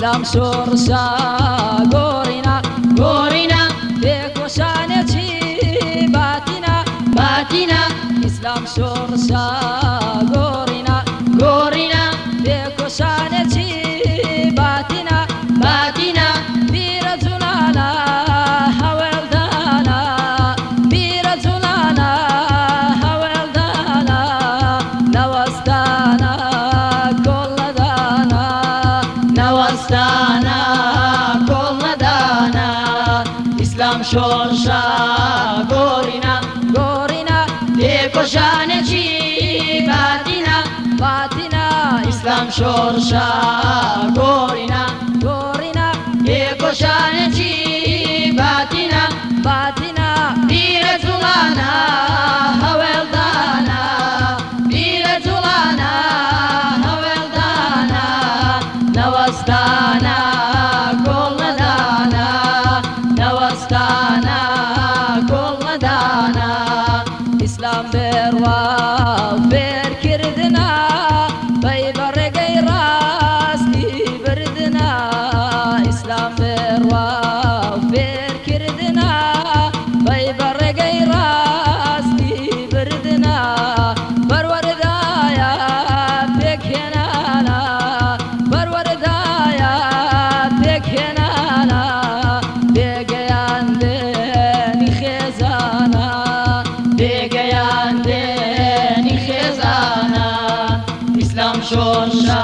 اسلام شورشا گورینا گۆڕینا پێکۆشانێکی باتینا باتینا اسلام شورشا گورینا گۆڕینا پێکۆشانێکی باتینا باتینا بیرە جوڵانە هەوێڵدانە بیرە جوڵانە هەوێڵدانە نەوەستانە کۆڵەدانە نەوەستانە کۆڵەدانە ئیسلام شۆرشا گۆڕینا گۆڕینا پێکۆشانێکی باتینا باتینا ئیسلام شۆرشا گۆڕینا گۆڕینا پێکۆشانێکی باتینا باتینا بیرە جوڵانە هەوێڵدانە بیرە جوڵانە هەوێڵدانە نەوەستانە کۆڵەدانە نەوەستانە کۆڵەدانە ئیسلام بێڕوا و فێرکردنا بەی بەڕێگەی ڕاستی بردنا ئیسلام بێڕوا و فێرکردنا بەی بەڕێگەی ڕاستی بردنا بەروەردایە پێکهێنانە بەروەردایە پێکهێنانە بێگەیان دێنی خێزانە بێگەیان دێنی خێزانە ئیسلام شۆرشا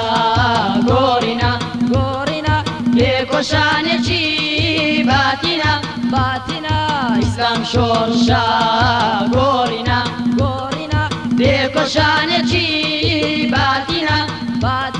گۆڕینا گۆڕینا پێکۆشانێکی باتینا باتینا ئیسلام شۆرشا گۆڕینا گۆڕینا پێکۆشانێکی باتینا باتینا